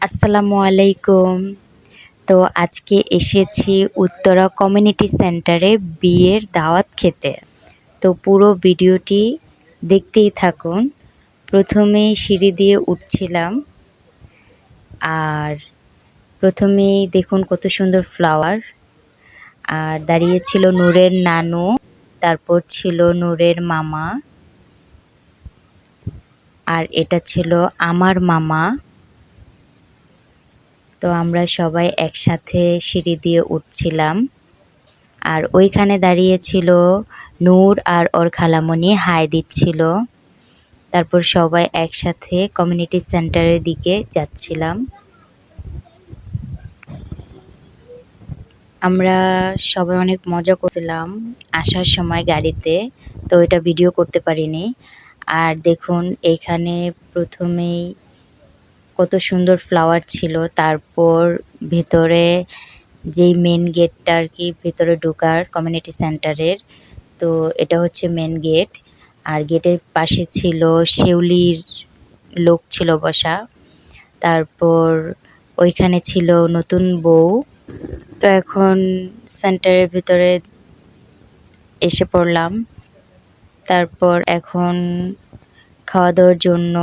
আসসালামু আলাইকুম। তো আজকে এসেছি উত্তরা কমিউনিটি সেন্টারে বিয়ের দাওয়াত খেতে। তো পুরো ভিডিওটি দেখতেই থাকুন। প্রথমেই সিঁড়ি দিয়ে উঠছিলাম, আর প্রথমেই দেখুন কত সুন্দর ফ্লাওয়ার। আর দাঁড়িয়ে ছিল নূরের নানু, তারপর ছিল নূরের মামা, আর এটা ছিল আমার মামা। তো আমরা সবাই একসাথে সিঁড়ি দিয়ে উঠছিলাম, আর ওইখানে দাঁড়িয়ে ছিল নূর আর ওর খালামণি হাই দিচ্ছিল। তারপর সবাই একসাথে কমিউনিটি সেন্টারের দিকে যাচ্ছিলাম। আমরা সবাই অনেক মজা করছিলাম আসার সময় গাড়িতে, তো এটা ভিডিও করতে পারিনি। আর দেখুন এইখানে প্রথমেই কত সুন্দর ফ্লাওয়ার ছিল। তারপর ভেতরে যেই মেন গেটটা আর কি, ভেতরে ঢোকার কমিউনিটি সেন্টারের, তো এটা হচ্ছে মেন গেট। আর গেটের পাশে ছিল শিউলির লোক ছিল বসা। তারপর ওইখানে ছিল নতুন বউ। তো এখন সেন্টারের ভিতরে এসে পড়লাম। তারপর এখন খাওয়া দাওয়ার জন্য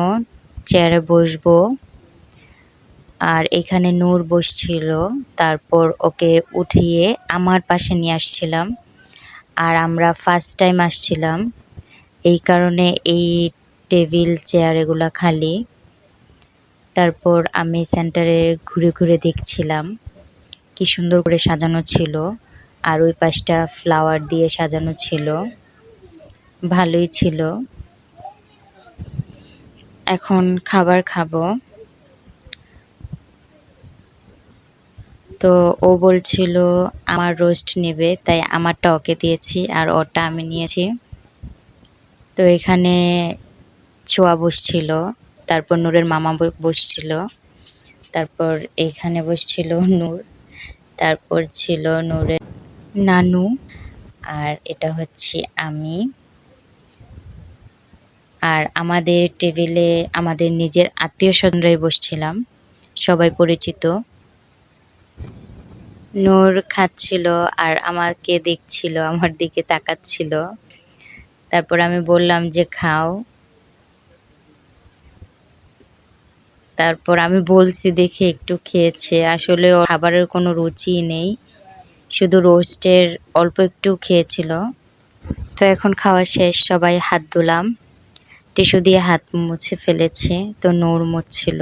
চেয়ারে বসবো। আর এখানে নূর বসছিল, তারপর ওকে উঠিয়ে আমার পাশে নিয়ে আসছিলাম। আর আমরা ফার্স্ট টাইম আসছিলাম, এই কারণে এই টেবিল চেয়ার এগুলা খালি। তারপর আমি সেন্টারে ঘুরে ঘুরে দেখছিলাম কি সুন্দর করে সাজানো ছিল, আর ওই পাশটা ফ্লাওয়ার দিয়ে সাজানো ছিল, ভালোই ছিল। এখন খাবার খাবো। তো ও বলছিল আমার রোস্ট নেবে, তাই আমারটা ওকে দিয়েছি আর ওটা আমি নিয়েছি। তো এখানে ছোঁয়া বসছিল, তারপর নূরের মামা বসছিল, তারপর এখানে বসছিল নূর, তারপর ছিল নূরের নানু, আর এটা হচ্ছে আমি। আর আমাদের টেবিলে আমাদের নিজের আত্মীয় স্বজনরাই বসছিলাম, সবাই পরিচিত। নূর খাচ্ছিল আর আমাকে দেখছিল, আমার দিকে তাকাচ্ছিল। তারপর আমি বললাম যে খাও। তারপর আমি বলছি দেখে একটু খেয়েছে, আসলে ওর খাবারের কোনো রুচিই নেই, শুধু রোস্টের অল্প একটু খেয়েছিল। তো এখন খাওয়া শেষ, সবাই হাত ধুলাম, টিস্যু দিয়ে হাত মুছে ফেলেছে। তো নূর মুছছিল,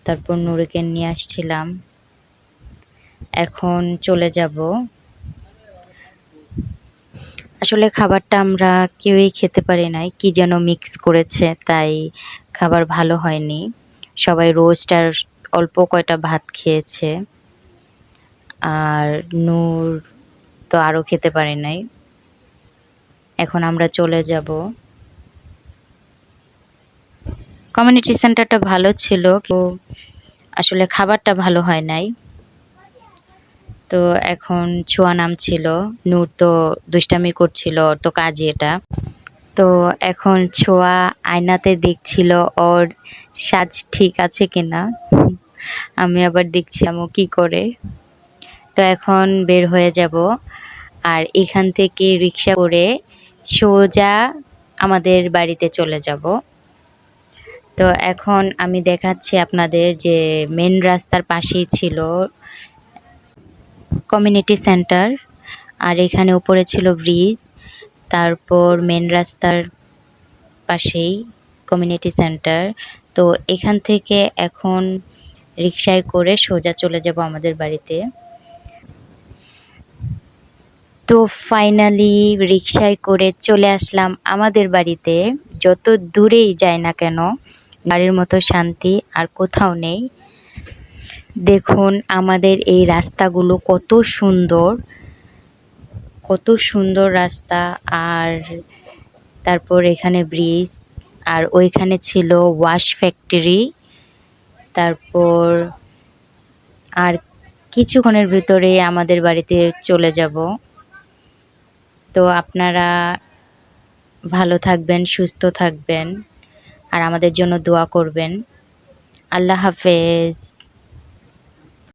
তারপর নূরকে নিয়ে আসছিলাম। এখন চলে যাব। আসলে খাবারটা আমরা কেউই খেতে পারি নাই, কি যেন মিক্স করেছে, তাই খাবার ভালো হয়নি। সবাই রোস্ট আর অল্প কয়টা ভাত খেয়েছে, আর নূর তো আরও খেতে পারে নাই। এখন আমরা চলে যাব। কমিউনিটি সেন্টারটা ভালো ছিল, তো আসলে খাবারটা ভালো হয় নাই। তো এখন ছোঁয়া নাম ছিল, নূর তো দুষ্টামি করছিল, ওর তো কাজই এটা। তো এখন ছোঁয়া আয়নাতে দেখছিল ওর সাজ ঠিক আছে কিনা। আমি আবার দেখছিলাম ও কি করে। তো এখন বের হয়ে যাব, আর এখান থেকে রিক্সা করে সোজা আমাদের বাড়িতে চলে যাব। তো এখন আমি দেখাচ্ছি আপনাদের যে মেন রাস্তার পাশেই ছিল কমিউনিটি সেন্টার, আর এখানে উপরে ছিল ব্রিজ। তারপর মেন রাস্তার পাশেই কমিউনিটি সেন্টার। তো এখান থেকে এখন রিকশায় করে সোজা চলে যাব আমাদের বাড়িতে। তো ফাইনালি রিকশায় করে চলে আসলাম আমাদের বাড়িতে। যত দূরেই যাই না কেন, বাড়ির মতো শান্তি আর কোথাও নেই। দেখুন আমাদের এই রাস্তাগুলো কত সুন্দর, কত সুন্দর রাস্তা। আর তারপর এখানে ব্রিজ, আর ওইখানে ছিল ওয়াশ ফ্যাক্টরি। তারপর আর কিছুক্ষণের ভিতরে আমাদের বাড়িতে চলে যাব। তো আপনারা ভালো থাকবেন, সুস্থ থাকবেন, আর আমাদের জন্য দোয়া করবেন। আল্লাহ হাফেজ।